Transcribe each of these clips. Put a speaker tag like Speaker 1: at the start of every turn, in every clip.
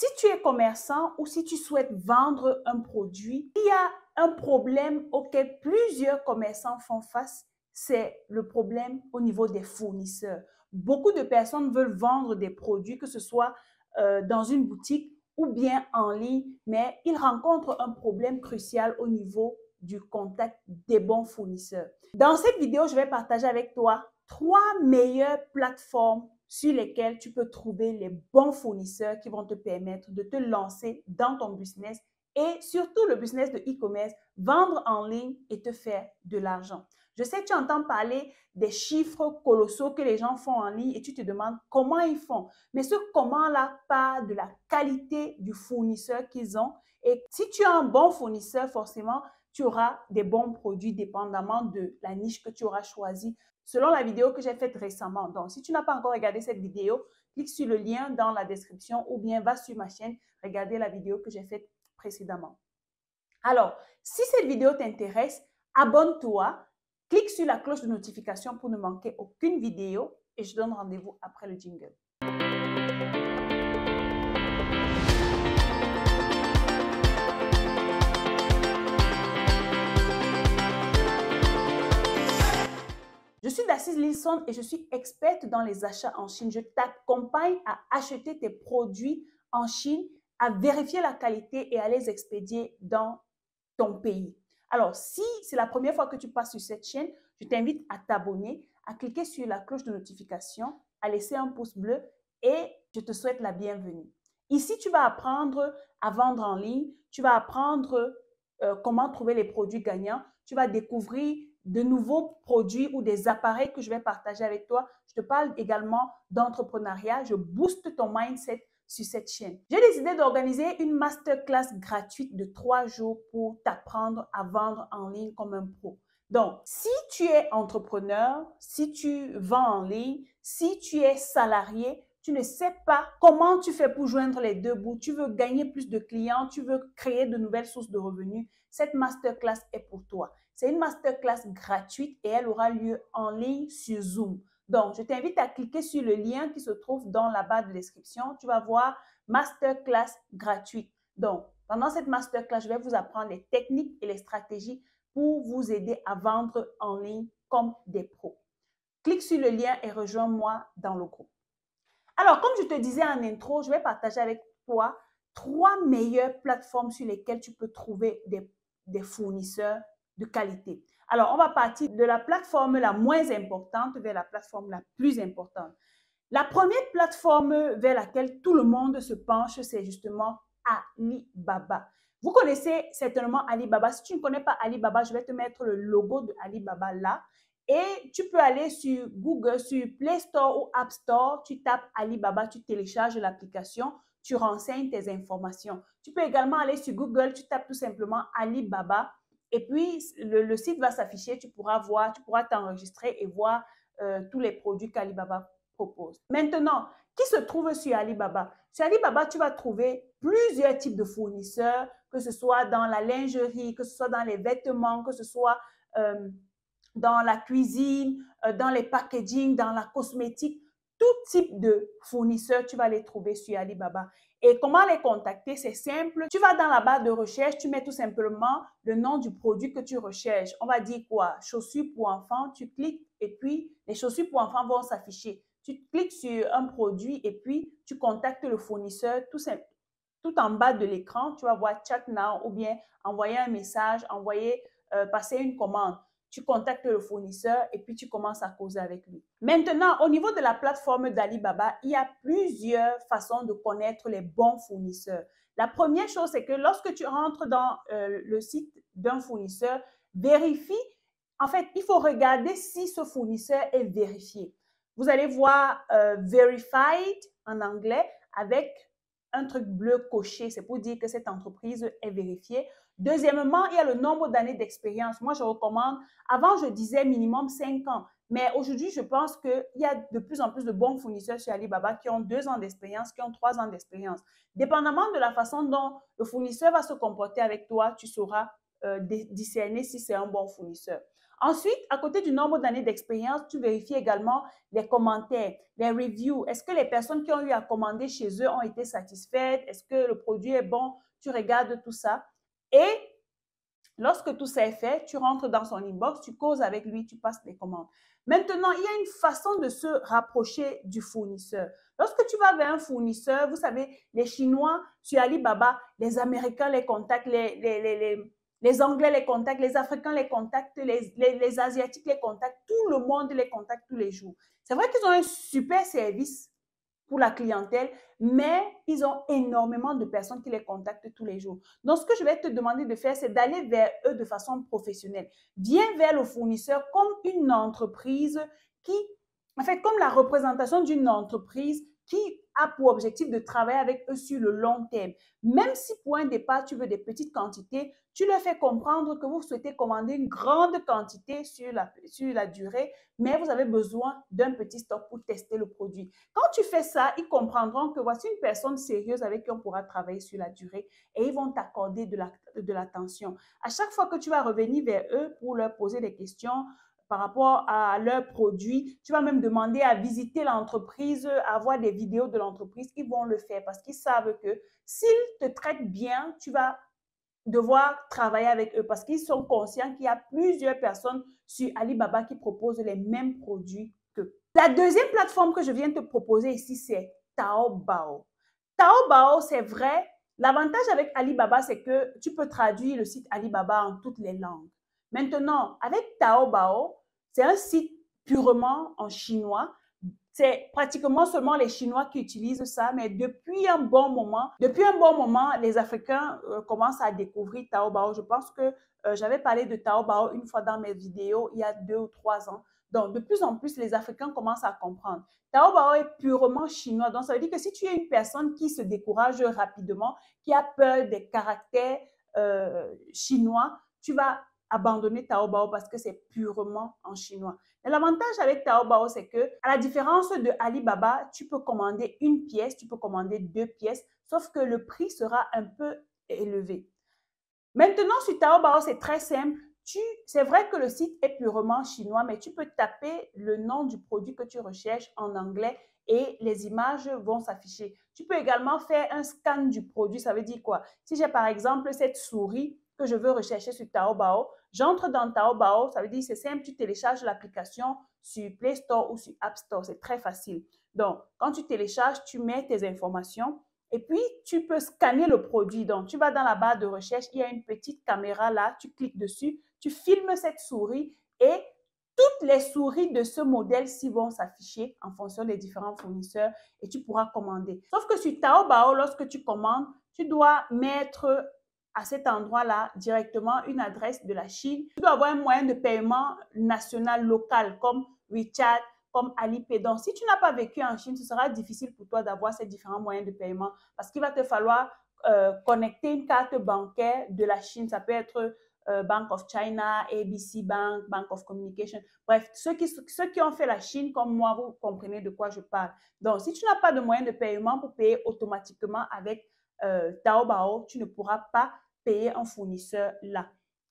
Speaker 1: Si tu es commerçant ou si tu souhaites vendre un produit, il y a un problème auquel plusieurs commerçants font face, c'est le problème au niveau des fournisseurs. Beaucoup de personnes veulent vendre des produits, que ce soit dans une boutique ou bien en ligne, mais ils rencontrent un problème crucial au niveau du contact des bons fournisseurs. Dans cette vidéo, je vais partager avec toi 3 meilleures plateformes sur lesquelles tu peux trouver les bons fournisseurs qui vont te permettre de te lancer dans ton business et surtout le business de e-commerce, vendre en ligne et te faire de l'argent. Je sais que tu entends parler des chiffres colossaux que les gens font en ligne et tu te demandes comment ils font. Mais ce comment-là part de la qualité du fournisseur qu'ils ont. Et si tu as un bon fournisseur, forcément, tu auras des bons produits dépendamment de la niche que tu auras choisie selon la vidéo que j'ai faite récemment. Donc, si tu n'as pas encore regardé cette vidéo, clique sur le lien dans la description ou bien va sur ma chaîne, regarder la vidéo que j'ai faite précédemment. Alors, si cette vidéo t'intéresse, abonne-toi, clique sur la cloche de notification pour ne manquer aucune vidéo et je donne rendez-vous après le jingle. Je suis Dacice Lilson et je suis experte dans les achats en Chine. Je t'accompagne à acheter tes produits en Chine, à vérifier la qualité et à les expédier dans ton pays. Alors, si c'est la première fois que tu passes sur cette chaîne, je t'invite à t'abonner, à cliquer sur la cloche de notification, à laisser un pouce bleu et je te souhaite la bienvenue. Ici, tu vas apprendre à vendre en ligne, tu vas apprendre comment trouver les produits gagnants, tu vas découvrir de nouveaux produits ou des appareils que je vais partager avec toi. Je te parle également d'entrepreneuriat, je booste ton mindset sur cette chaîne. J'ai décidé d'organiser une masterclass gratuite de 3 jours pour t'apprendre à vendre en ligne comme un pro. Donc, si tu es entrepreneur, si tu vends en ligne, si tu es salarié, tu ne sais pas comment tu fais pour joindre les deux bouts, tu veux gagner plus de clients, tu veux créer de nouvelles sources de revenus, cette masterclass est pour toi. C'est une masterclass gratuite et elle aura lieu en ligne sur Zoom. Donc, je t'invite à cliquer sur le lien qui se trouve dans la barre de description. Tu vas voir masterclass gratuite. Donc, pendant cette masterclass, je vais vous apprendre les techniques et les stratégies pour vous aider à vendre en ligne comme des pros. Clique sur le lien et rejoins-moi dans le groupe. Alors, comme je te disais en intro, je vais partager avec toi 3 meilleures plateformes sur lesquelles tu peux trouver des fournisseurs de qualité. Alors, on va partir de la plateforme la moins importante vers la plateforme la plus importante. La première plateforme vers laquelle tout le monde se penche, c'est justement Alibaba. Vous connaissez certainement Alibaba. Si tu ne connais pas Alibaba, je vais te mettre le logo de Alibaba là. Et tu peux aller sur Google, sur Play Store ou App Store, tu tapes Alibaba, tu télécharges l'application, tu renseignes tes informations. Tu peux également aller sur Google, tu tapes tout simplement Alibaba et puis le site va s'afficher, tu pourras voir, tu pourras t'enregistrer et voir tous les produits qu'Alibaba propose. Maintenant, qui se trouve sur Alibaba? Sur Alibaba, tu vas trouver plusieurs types de fournisseurs, que ce soit dans la lingerie, que ce soit dans les vêtements, que ce soit dans la cuisine, dans les packaging, dans la cosmétique, tout type de fournisseurs, tu vas les trouver sur Alibaba. Et comment les contacter? C'est simple. Tu vas dans la barre de recherche, tu mets tout simplement le nom du produit que tu recherches. On va dire quoi? Chaussures pour enfants. Tu cliques et puis les chaussures pour enfants vont s'afficher. Tu cliques sur un produit et puis tu contactes le fournisseur tout en bas de l'écran. Tu vas voir Chat Now ou bien envoyer un message, passer une commande. Tu contactes le fournisseur et puis tu commences à causer avec lui. Maintenant, au niveau de la plateforme d'Alibaba, il y a plusieurs façons de connaître les bons fournisseurs. La première chose, c'est que lorsque tu rentres dans le site d'un fournisseur, vérifie. En fait, il faut regarder si ce fournisseur est vérifié. Vous allez voir Verified en anglais avec un truc bleu coché. C'est pour dire que cette entreprise est vérifiée. Deuxièmement, il y a le nombre d'années d'expérience. Moi, je recommande, avant, je disais minimum 5 ans. Mais aujourd'hui, je pense qu'il y a de plus en plus de bons fournisseurs sur Alibaba qui ont 2 ans d'expérience, qui ont 3 ans d'expérience. Dépendamment de la façon dont le fournisseur va se comporter avec toi, tu sauras discerner si c'est un bon fournisseur. Ensuite, à côté du nombre d'années d'expérience, tu vérifies également les commentaires, les reviews. Est-ce que les personnes qui ont eu à commander chez eux ont été satisfaites? Est-ce que le produit est bon? Tu regardes tout ça. Et lorsque tout ça est fait, tu rentres dans son inbox, tu causes avec lui, tu passes les commandes. Maintenant, il y a une façon de se rapprocher du fournisseur. Lorsque tu vas vers un fournisseur, vous savez, les Chinois sur Alibaba, les Américains les contactent, les Anglais les contactent, les Africains les contactent, les Asiatiques les contactent, tout le monde les contacte tous les jours. C'est vrai qu'ils ont un super service pour la clientèle, mais ils ont énormément de personnes qui les contactent tous les jours. Donc, ce que je vais te demander de faire, c'est d'aller vers eux de façon professionnelle. Viens vers le fournisseur comme une entreprise qui, en fait, comme la représentation d'une entreprise qui a pour objectif de travailler avec eux sur le long terme. Même si pour un départ, tu veux des petites quantités, tu leur fais comprendre que vous souhaitez commander une grande quantité sur la durée, mais vous avez besoin d'un petit stock pour tester le produit. Quand tu fais ça, ils comprendront que voici une personne sérieuse avec qui on pourra travailler sur la durée et ils vont t'accorder de l'attention. À chaque fois que tu vas revenir vers eux pour leur poser des questions par rapport à leurs produits, tu vas même demander à visiter l'entreprise, à voir des vidéos de l'entreprise, ils vont le faire parce qu'ils savent que s'ils te traitent bien, tu vas devoir travailler avec eux parce qu'ils sont conscients qu'il y a plusieurs personnes sur Alibaba qui proposent les mêmes produits qu'eux. La deuxième plateforme que je viens de te proposer ici, c'est Taobao. Taobao, c'est vrai, l'avantage avec Alibaba, c'est que tu peux traduire le site Alibaba en toutes les langues. Maintenant, avec Taobao, c'est un site purement en chinois. C'est pratiquement seulement les Chinois qui utilisent ça, mais depuis un bon moment, les Africains commencent à découvrir Taobao. Je pense que j'avais parlé de Taobao une fois dans mes vidéos il y a 2 ou 3 ans. Donc, de plus en plus, les Africains commencent à comprendre. Taobao est purement chinois. Donc, ça veut dire que si tu es une personne qui se décourage rapidement, qui a peur des caractères chinois, tu vas abandonner Taobao parce que c'est purement en chinois. L'avantage avec Taobao, c'est que, à la différence de Alibaba, tu peux commander une pièce, tu peux commander 2 pièces, sauf que le prix sera un peu élevé. Maintenant, sur Taobao, c'est très simple. C'est vrai que le site est purement chinois, mais tu peux taper le nom du produit que tu recherches en anglais et les images vont s'afficher. Tu peux également faire un scan du produit. Ça veut dire quoi? Si j'ai par exemple cette souris que je veux rechercher sur Taobao, j'entre dans Taobao, ça veut dire c'est simple, tu télécharges l'application sur Play Store ou sur App Store, c'est très facile. Donc, quand tu télécharges, tu mets tes informations et puis tu peux scanner le produit. Donc, tu vas dans la barre de recherche, il y a une petite caméra là, tu cliques dessus, tu filmes cette souris et toutes les souris de ce modèle-ci vont s'afficher en fonction des différents fournisseurs et tu pourras commander. Sauf que sur Taobao, lorsque tu commandes, tu dois mettre à cet endroit-là directement une adresse de la Chine. Tu dois avoir un moyen de paiement national local comme WeChat, comme Alipay. Donc, si tu n'as pas vécu en Chine, ce sera difficile pour toi d'avoir ces différents moyens de paiement parce qu'il va te falloir connecter une carte bancaire de la Chine. Ça peut être Bank of China, ABC Bank, Bank of Communication. Bref, ceux qui ont fait la Chine comme moi, vous comprenez de quoi je parle. Donc, si tu n'as pas de moyen de paiement pour payer automatiquement avec Taobao, tu ne pourras pas payer un fournisseur là.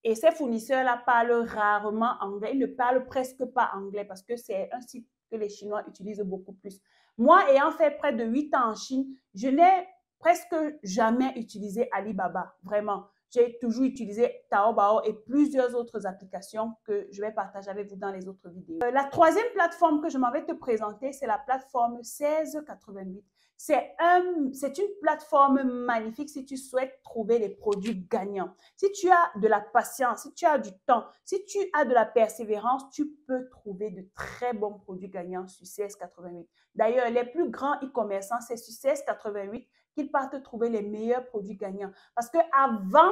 Speaker 1: Et ces fournisseurs-là parlent rarement anglais. Ils ne parlent presque pas anglais parce que c'est un site que les Chinois utilisent beaucoup plus. Moi, ayant fait près de 8 ans en Chine, je n'ai presque jamais utilisé Alibaba, vraiment. J'ai toujours utilisé Taobao et plusieurs autres applications que je vais partager avec vous dans les autres vidéos. La troisième plateforme que je m'en vais te présenter, c'est la plateforme 1688. C'est une plateforme magnifique si tu souhaites trouver des produits gagnants. Si tu as de la patience, si tu as du temps, si tu as de la persévérance, tu peux trouver de très bons produits gagnants sur 1688. D'ailleurs, les plus grands e-commerçants, c'est sur 1688 qu'ils partent trouver les meilleurs produits gagnants. Parce qu'avant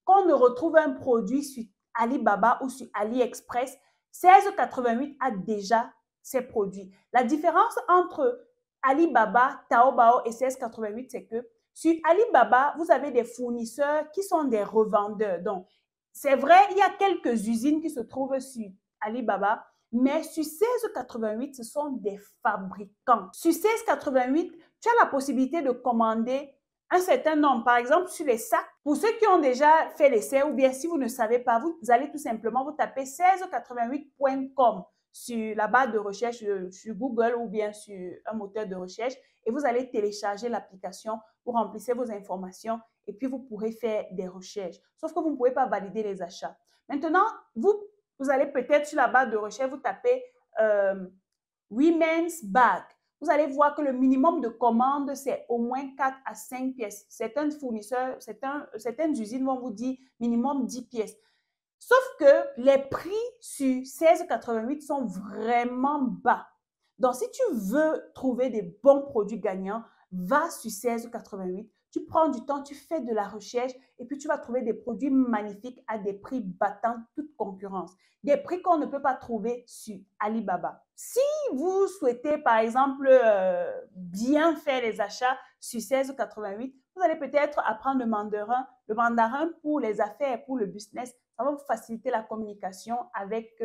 Speaker 1: qu'on ne retrouve un produit sur Alibaba ou sur AliExpress, 1688 a déjà ses produits. La différence entre Alibaba, Taobao et 1688, c'est que sur Alibaba, vous avez des fournisseurs qui sont des revendeurs. Donc, c'est vrai, il y a quelques usines qui se trouvent sur Alibaba, mais sur 1688, ce sont des fabricants. Sur 1688, tu as la possibilité de commander un certain nombre. Par exemple, sur les sacs, pour ceux qui ont déjà fait l'essai ou bien si vous ne savez pas, vous allez tout simplement vous taper 1688.com sur la barre de recherche sur Google ou bien sur un moteur de recherche et vous allez télécharger l'application, vous remplissez vos informations et puis vous pourrez faire des recherches. Sauf que vous ne pouvez pas valider les achats. Maintenant, vous allez peut-être sur la barre de recherche, vous tapez Women's Bag. Vous allez voir que le minimum de commandes, c'est au moins 4 à 5 pièces. Certains fournisseurs, certaines usines vont vous dire minimum 10 pièces. Sauf que les prix sur 16,88 sont vraiment bas. Donc, si tu veux trouver des bons produits gagnants, va sur 16,88. Tu prends du temps, tu fais de la recherche et puis tu vas trouver des produits magnifiques à des prix battant toute concurrence. Des prix qu'on ne peut pas trouver sur Alibaba. Si vous souhaitez, par exemple, bien faire les achats sur 16,88, vous allez peut-être apprendre le mandarin pour les affaires, pour le business. Ça va vous faciliter la communication avec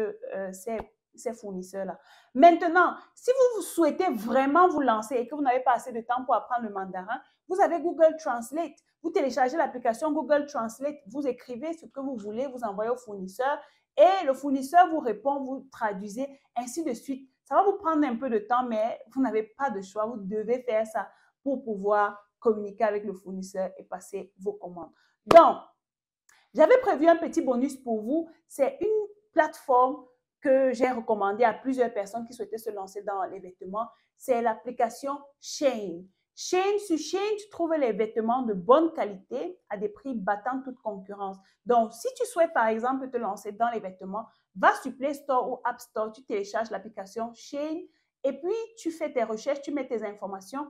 Speaker 1: ces fournisseurs-là. Maintenant, si vous souhaitez vraiment vous lancer et que vous n'avez pas assez de temps pour apprendre le mandarin, vous avez Google Translate. Vous téléchargez l'application Google Translate, vous écrivez ce que vous voulez, vous envoyez au fournisseur et le fournisseur vous répond, vous traduisez, ainsi de suite. Ça va vous prendre un peu de temps, mais vous n'avez pas de choix. Vous devez faire ça pour pouvoir communiquer avec le fournisseur et passer vos commandes. Donc, j'avais prévu un petit bonus pour vous. C'est une plateforme que j'ai recommandée à plusieurs personnes qui souhaitaient se lancer dans les vêtements. C'est l'application Shein. Sur Shein, tu trouves les vêtements de bonne qualité à des prix battant toute concurrence. Donc, si tu souhaites, par exemple, te lancer dans les vêtements, va sur Play Store ou App Store, tu télécharges l'application Shein et puis tu fais tes recherches, tu mets tes informations.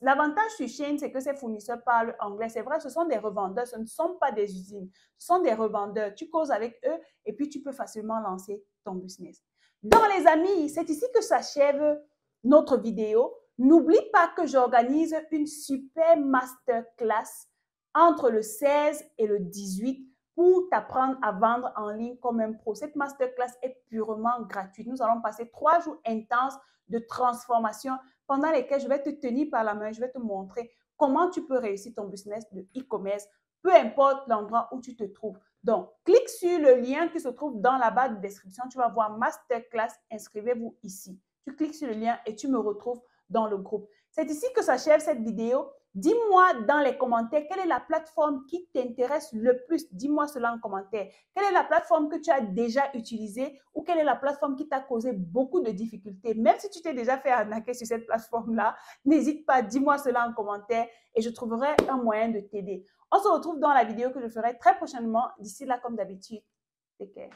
Speaker 1: L'avantage sur Shein, c'est que ces fournisseurs parlent anglais. C'est vrai, ce sont des revendeurs, ce ne sont pas des usines. Ce sont des revendeurs. Tu causes avec eux et puis tu peux facilement lancer ton business. Donc, les amis, c'est ici que s'achève notre vidéo. N'oublie pas que j'organise une super masterclass entre le 16 et le 18 pour t'apprendre à vendre en ligne comme un pro. Cette masterclass est purement gratuite. Nous allons passer 3 jours intenses de transformation pendant lesquels je vais te tenir par la main, je vais te montrer comment tu peux réussir ton business de e-commerce, peu importe l'endroit où tu te trouves. Donc, clique sur le lien qui se trouve dans la barre de description. Tu vas voir Masterclass, inscrivez-vous ici. Tu cliques sur le lien et tu me retrouves dans le groupe. C'est ici que s'achève cette vidéo. Dis-moi dans les commentaires quelle est la plateforme qui t'intéresse le plus. Dis-moi cela en commentaire. Quelle est la plateforme que tu as déjà utilisée ou quelle est la plateforme qui t'a causé beaucoup de difficultés. Même si tu t'es déjà fait arnaquer sur cette plateforme-là, n'hésite pas, dis-moi cela en commentaire et je trouverai un moyen de t'aider. On se retrouve dans la vidéo que je ferai très prochainement. D'ici là, comme d'habitude, take care.